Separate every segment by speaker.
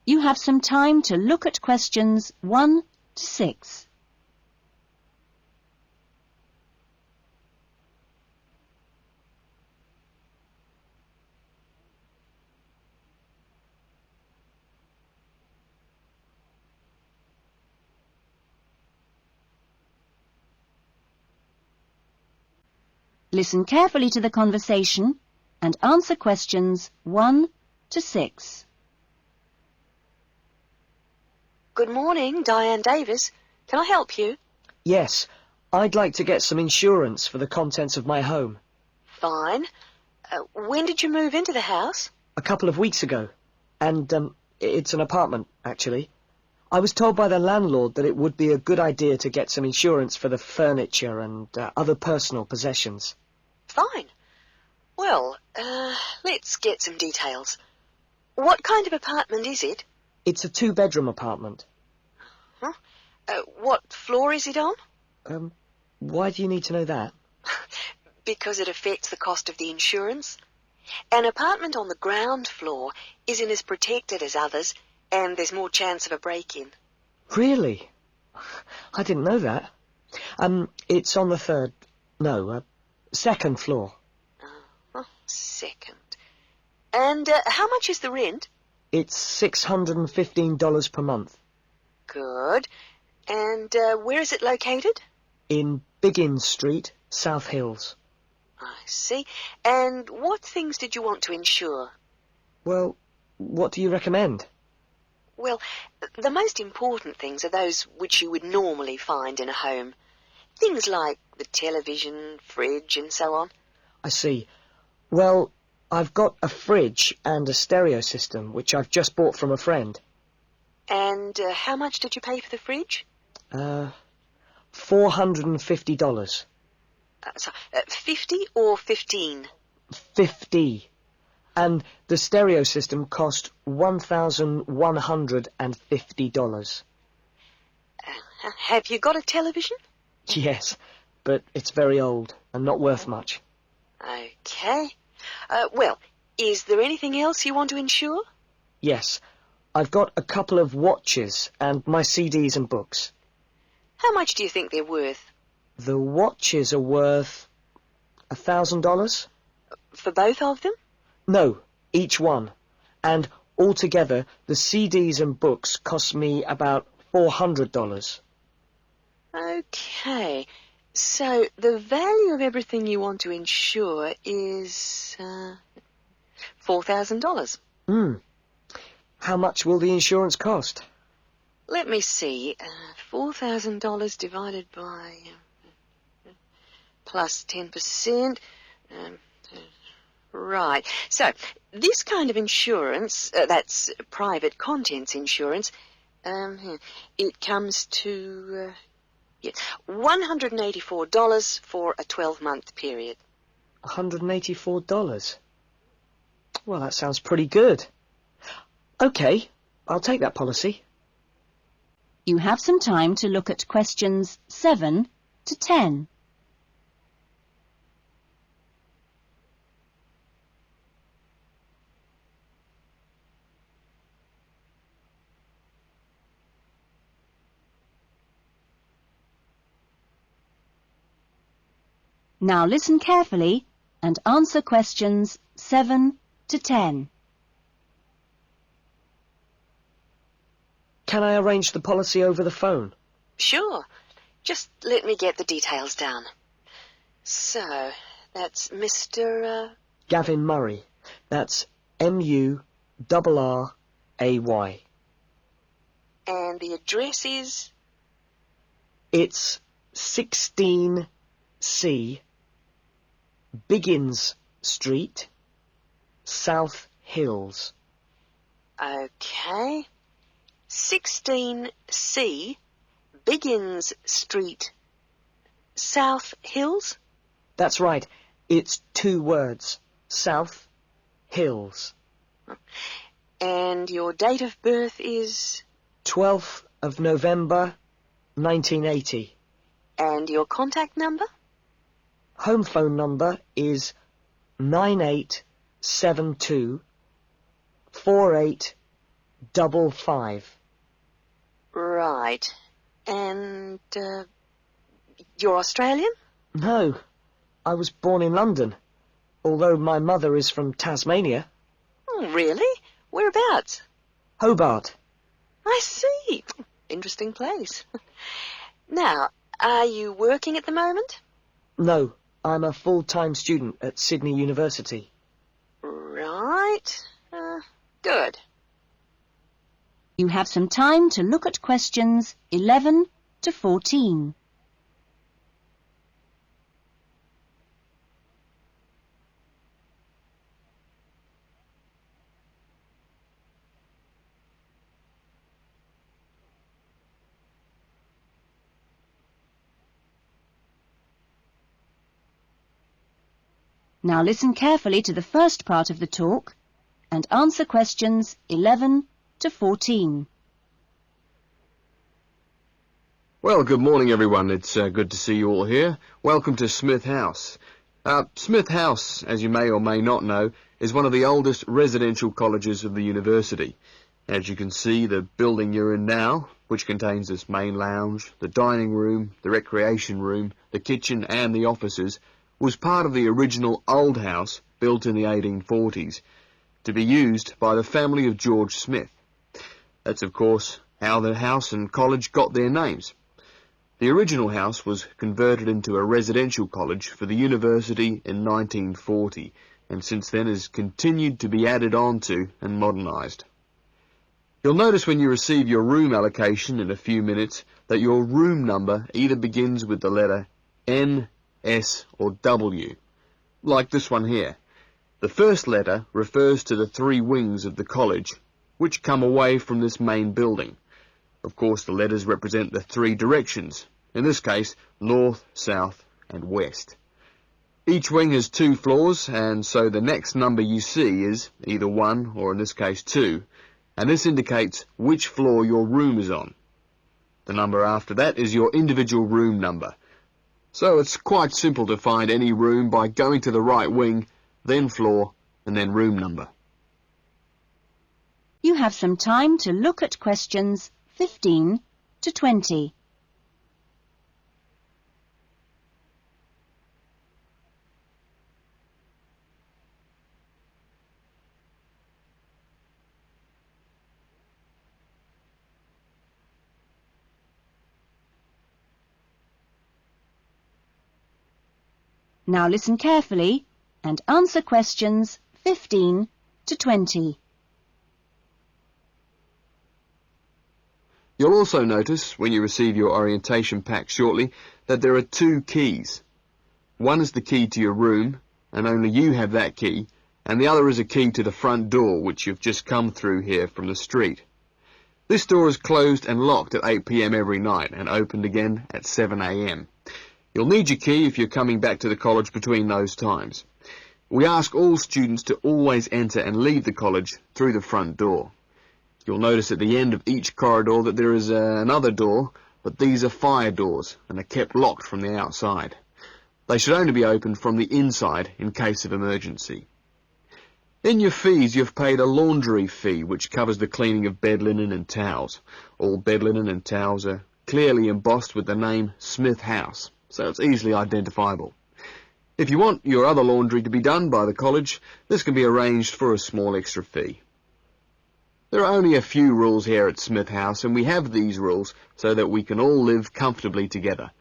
Speaker 1: You have some time to look at questions 1 to 6. Listen carefully to the conversation and answer questions 1 to 6.
Speaker 2: Good morning, Diane Davis. Can I help you?
Speaker 3: Yes, I'd like to get some insurance for the contents of my home.
Speaker 2: Fine. When did you move into the house?
Speaker 3: A couple of weeks ago. And, it's an apartment, actually. I was told by the landlord that it would be a good idea to get some insurance for the furniture and other personal possessions.
Speaker 2: Fine. Well, let's get some details. What kind of apartment is it?
Speaker 3: It's a 2-bedroom apartment.
Speaker 2: Huh? What floor is it on?
Speaker 3: Why do you need to know that?
Speaker 2: Because it affects the cost of the insurance. An apartment on the ground floor isn't as protected as others, and there's more chance of a break-in.
Speaker 3: Really? I didn't know that. It's on the second floor.
Speaker 2: Second. And how much is the rent?
Speaker 3: It's $615 per month.
Speaker 2: Good. And where is it located?
Speaker 3: In Biggins Street, South Hills.
Speaker 2: I see. And what things did you want to insure?
Speaker 3: Well, what do you recommend?
Speaker 2: Well, the most important things are those which you would normally find in a home. Things like the television, fridge, and so on.
Speaker 3: I see. Well, I've got a fridge and a stereo system, which I've just bought from a friend.
Speaker 2: And how much did you pay for the fridge?
Speaker 3: $450.
Speaker 2: 50 or 15?
Speaker 3: 50. And the stereo system cost $1,150.
Speaker 2: Have you got a television?
Speaker 3: Yes, but it's very old and not worth much.
Speaker 2: Okay. Well, is there anything else you want to insure?
Speaker 3: Yes, I've got a couple of watches and my CDs and books.
Speaker 2: How much do you think they're worth?
Speaker 3: The watches are worth $1,000?
Speaker 2: For both of them?
Speaker 3: No, each one. And altogether, the CDs and books cost me about $400.
Speaker 2: Okay. So the value of everything you want to insure is $4,000.
Speaker 3: How much will the insurance cost?
Speaker 2: Let me see. $4,000 divided by plus 10%. Right. So this kind of insurance, that's private contents insurance, it comes to $184 for a 12-month period.
Speaker 3: $184? Well, that sounds pretty good. Okay, I'll take that policy.
Speaker 1: You have some time to look at questions 7 to 10. Now listen carefully and answer questions 7 to 10.
Speaker 3: Can I arrange the policy over the phone?
Speaker 2: Sure. Just let me get the details down. So, that's Mr.
Speaker 3: Gavin Murray. That's M-U-R-R-A-Y.
Speaker 2: And the address is?
Speaker 3: It's 16C, Biggins Street, South Hills.
Speaker 2: Okay. 16C, Biggins Street, South Hills?
Speaker 3: That's right. It's 2 words. South Hills.
Speaker 2: And your date of birth is?
Speaker 3: 12th of November, 1980.
Speaker 2: And your contact number?
Speaker 3: Home phone number is 9872 48 55.
Speaker 2: Right. And, you're Australian?
Speaker 3: No, I was born in London, although my mother is from Tasmania.
Speaker 2: Oh, really? Whereabouts?
Speaker 3: Hobart.
Speaker 2: I see. Interesting place. Now, are you working at the moment?
Speaker 3: No, I'm a full-time student at Sydney University.
Speaker 2: Right. Good.
Speaker 1: You have some time to look at questions 11 to 14. Now listen carefully to the first part of the talk and answer questions 11 to 14.
Speaker 4: Well, good morning, everyone. It's good to see you all here. Welcome to Smith House. Smith House, as you may or may not know, is one of the oldest residential colleges of the university. As you can see, the building you're in now, which contains this main lounge, the dining room, the recreation room, the kitchen and the offices, was part of the original old house built in the 1840s to be used by the family of George Smith. That's, of course, how the house and college got their names. The original house was converted into a residential college for the university in 1940, and since then has continued to be added on to and modernised. You'll notice when you receive your room allocation in a few minutes that your room number either begins with the letter N, S or W, like this one here. The first letter refers to the three wings of the college, which come away from this main building. Of course, the letters represent the three directions, in this case, north, south and west. Each wing has 2 floors, and so the next number you see is either 1 or in this case 2, and this indicates which floor your room is on. The number after that is your individual room number. So it's quite simple to find any room by going to the right wing, then floor, and then room number.
Speaker 1: You have some time to look at questions 15 to 20. Now listen carefully and answer questions 15 to 20.
Speaker 4: You'll also notice, when you receive your orientation pack shortly, that there are 2 keys. One is the key to your room, and only you have that key, and the other is a key to the front door, which you've just come through here from the street. This door is closed and locked at 8 p.m. every night, and opened again at 7 a.m. You'll need your key if you're coming back to the college between those times. We ask all students to always enter and leave the college through the front door. You'll notice at the end of each corridor that there is another door, but these are fire doors and are kept locked from the outside. They should only be opened from the inside in case of emergency. In your fees, you've paid a laundry fee, which covers the cleaning of bed linen and towels. All bed linen and towels are clearly embossed with the name Smith House, so it's easily identifiable. If you want your other laundry to be done by the college, this can be arranged for a small extra fee. There are only a few rules here at Smith House, and we have these rules so that we can all live comfortably together.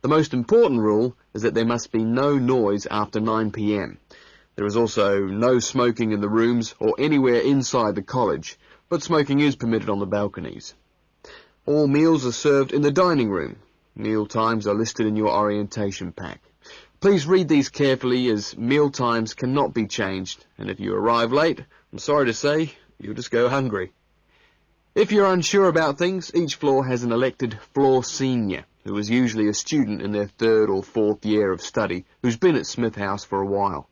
Speaker 4: The most important rule is that there must be no noise after 9 p.m. There is also no smoking in the rooms or anywhere inside the college, but smoking is permitted on the balconies. All meals are served in the dining room. Meal times are listed in your orientation pack. Please read these carefully, as meal times cannot be changed, and if you arrive late, I'm sorry to say, you'll just go hungry. If you're unsure about things, each floor has an elected floor senior, who is usually a student in their 3rd or 4th year of study, who's been at Smith House for a while.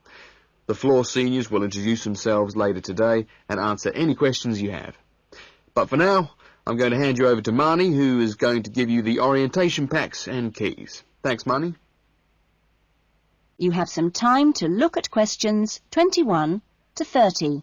Speaker 4: The floor seniors will introduce themselves later today and answer any questions you have. But for now, I'm going to hand you over to Marnie, who is going to give you the orientation packs and keys. Thanks, Marnie.
Speaker 1: You have some time to look at questions 21 to 30.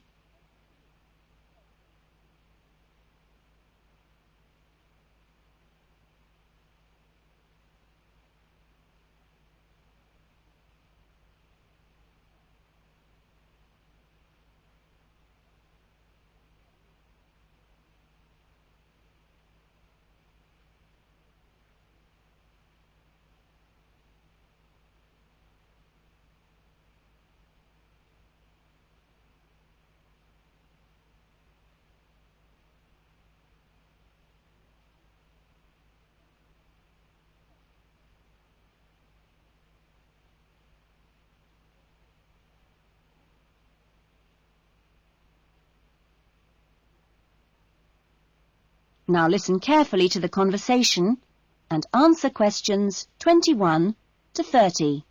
Speaker 1: Now listen carefully to the conversation and answer questions 21 to 30.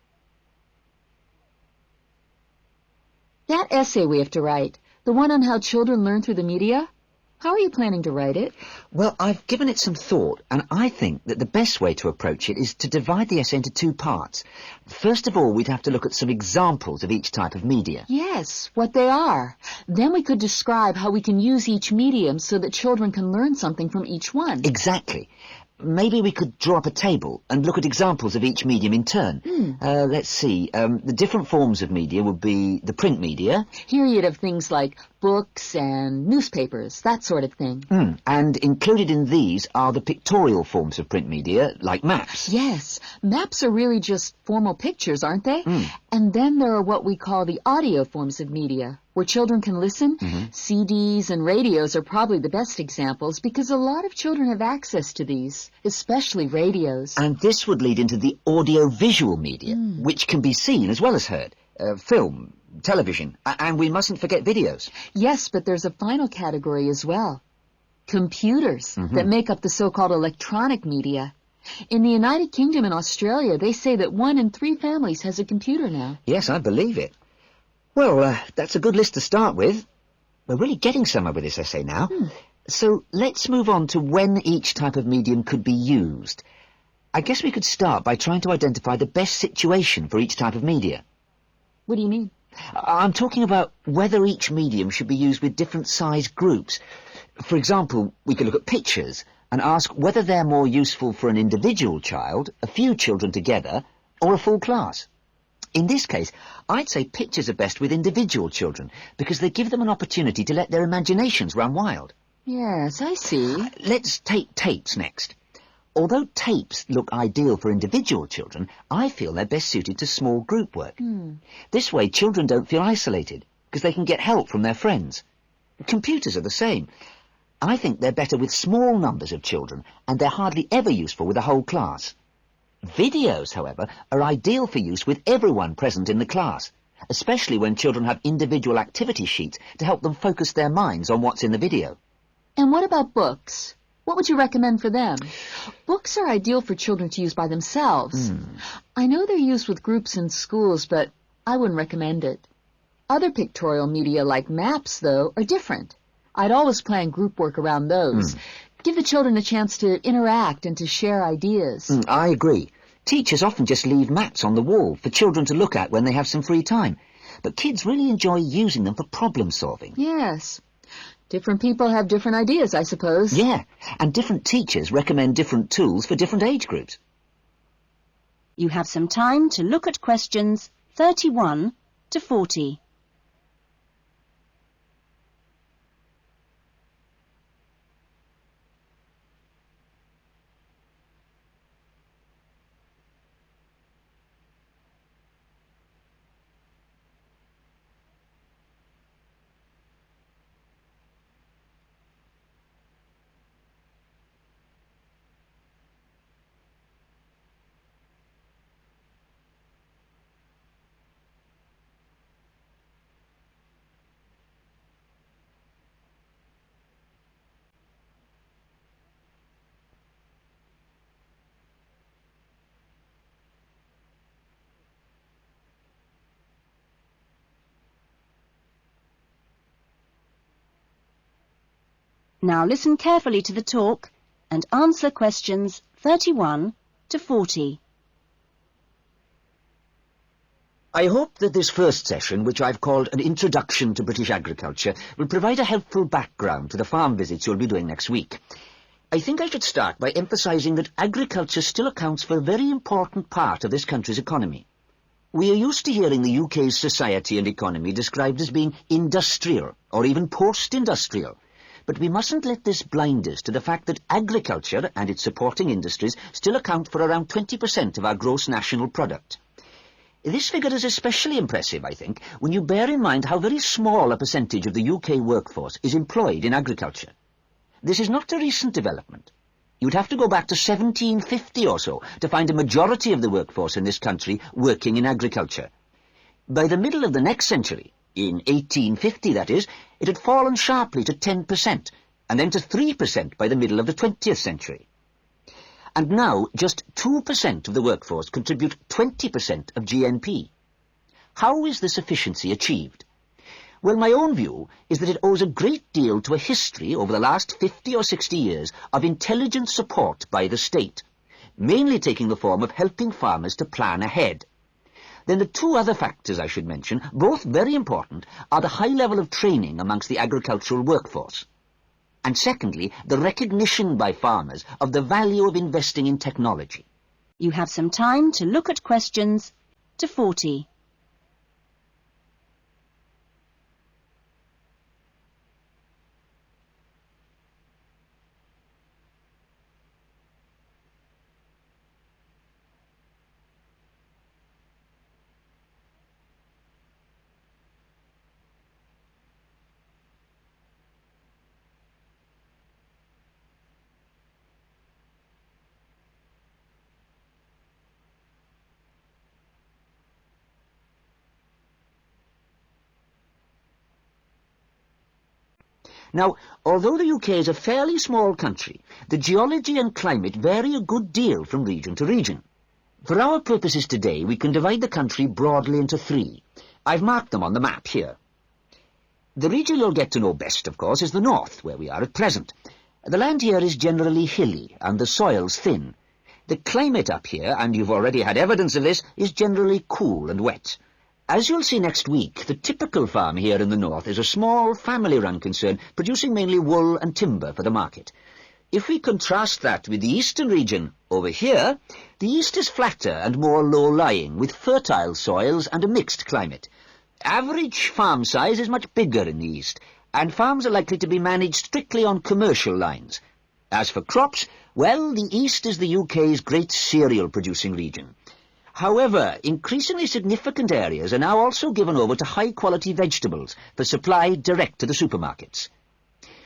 Speaker 5: That essay we have to write, the one on how children learn through the media, how are you planning to write it?
Speaker 6: Well, I've given it some thought, and I think that the best way to approach it is to divide the essay into two parts. First of all, we'd have to look at some examples of each type of media.
Speaker 5: Yes, what they are. Then we could describe how we can use each medium so that children can learn something from each one.
Speaker 6: Exactly. Maybe we could draw up a table and look at examples of each medium in turn. Let's see. The different forms of media would be the print media.
Speaker 5: Here you'd have things like books and newspapers, that sort of thing.
Speaker 6: And included in these are the pictorial forms of print media, like maps.
Speaker 5: Yes, maps are really just formal pictures, aren't they? And then there are what we call the audio forms of media, where children can listen. CDs and radios are probably the best examples because a lot of children have access to these, especially radios.
Speaker 6: And this would lead into the audio-visual media, which can be seen as well as heard. Film, television, and we mustn't forget videos.
Speaker 5: Yes, but there's a final category as well. Computers that make up the so-called electronic media. In the United Kingdom and Australia, they say that 1 in 3 families has a computer now.
Speaker 6: Yes, I believe it. Well, that's a good list to start with. We're really getting somewhere with this essay now. So let's move on to when each type of medium could be used. I guess we could start by trying to identify the best situation for each type of media.
Speaker 5: What do you mean?
Speaker 6: I'm talking about whether each medium should be used with different size groups. For example, we could look at pictures and ask whether they're more useful for an individual child, a few children together, or a full class. In this case, I'd say pictures are best with individual children because they give them an opportunity to let their imaginations run wild.
Speaker 5: Yes, I see.
Speaker 6: Let's take tapes next. Although tapes look ideal for individual children, I feel they're best suited to small group work. This way, children don't feel isolated because they can get help from their friends. Computers are the same. I think they're better with small numbers of children, and they're hardly ever useful with a whole class. Videos, however, are ideal for use with everyone present in the class, especially when children have individual activity sheets to help them focus their minds on what's in the video.
Speaker 5: And what about books? What would you recommend for them? Books are ideal for children to use by themselves. I know they're used with groups in schools, but I wouldn't recommend it. Other pictorial media like maps, though, are different. I'd always plan group work around those. Give the children a chance to interact and to share ideas.
Speaker 6: I agree. Teachers often just leave maps on the wall for children to look at when they have some free time. But kids really enjoy using them for problem solving.
Speaker 5: Yes. Different people have different ideas, I suppose.
Speaker 6: Yeah, and different teachers recommend different tools for different age groups.
Speaker 1: You have some time to look at questions 31 to 40. Now listen carefully to the talk and answer questions 31 to 40.
Speaker 6: I hope that this first session, which I've called an Introduction to British Agriculture, will provide a helpful background to the farm visits you'll be doing next week. I think I should start by emphasising that agriculture still accounts for a very important part of this country's economy. We are used to hearing the UK's society and economy described as being industrial or even post-industrial. But we mustn't let this blind us to the fact that agriculture and its supporting industries still account for around 20% of our gross national product. This figure is especially impressive, I think, when you bear in mind how very small a percentage of the UK workforce is employed in agriculture. This is not a recent development. You'd have to go back to 1750 or so to find a majority of the workforce in this country working in agriculture. By the middle of the next century, in 1850 that is, it had fallen sharply to 10%, and then to 3% by the middle of the 20th century. And now, just 2% of the workforce contribute 20% of GNP. How is this efficiency achieved? Well, my own view is that it owes a great deal to a history over the last 50 or 60 years of intelligent support by the state, mainly taking the form of helping farmers to plan ahead. Then the two other factors I should mention, both very important, are the high level of training amongst the agricultural workforce, and secondly, the recognition by farmers of the value of investing in technology.
Speaker 1: You have some time to look at questions to 40.
Speaker 6: Now, although the UK is a fairly small country, the geology and climate vary a good deal from region to region. For our purposes today, we can divide the country broadly into three. I've marked them on the map here. The region you'll get to know best, of course, is the north, where we are at present. The land here is generally hilly, and the soil's thin. The climate up here, and you've already had evidence of this, is generally cool and wet. As you'll see next week, the typical farm here in the north is a small, family-run concern, producing mainly wool and timber for the market. If we contrast that with the eastern region, over here, the east is flatter and more low-lying, with fertile soils and a mixed climate. Average farm size is much bigger in the east, and farms are likely to be managed strictly on commercial lines. As for crops, well, the east is the UK's great cereal-producing region. However, increasingly significant areas are now also given over to high-quality vegetables for supply direct to the supermarkets.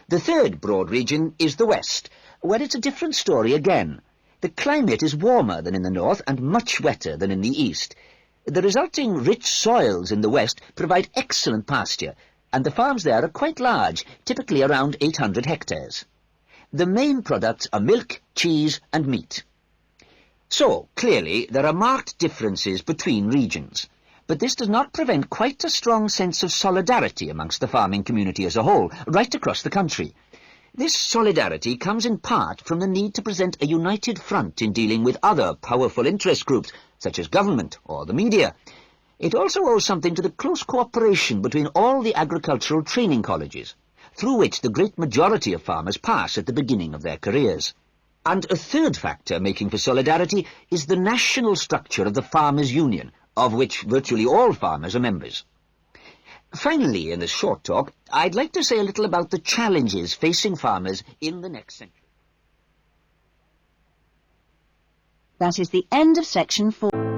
Speaker 6: The third broad region is the west, where it's a different story again. The climate is warmer than in the north and much wetter than in the east. The resulting rich soils in the west provide excellent pasture, and the farms there are quite large, typically around 800 hectares. The main products are milk, cheese and meat. So, clearly, there are marked differences between regions, but this does not prevent quite a strong sense of solidarity amongst the farming community as a whole, right across the country. This solidarity comes in part from the need to present a united front in dealing with other powerful interest groups, such as government or the media. It also owes something to the close cooperation between all the agricultural training colleges, through which the great majority of farmers pass at the beginning of their careers. And a third factor making for solidarity is the national structure of the Farmers' Union, of which virtually all farmers are members. Finally, in this short talk, I'd like to say a little about the challenges facing farmers in the next century.
Speaker 1: That is the end of section 4.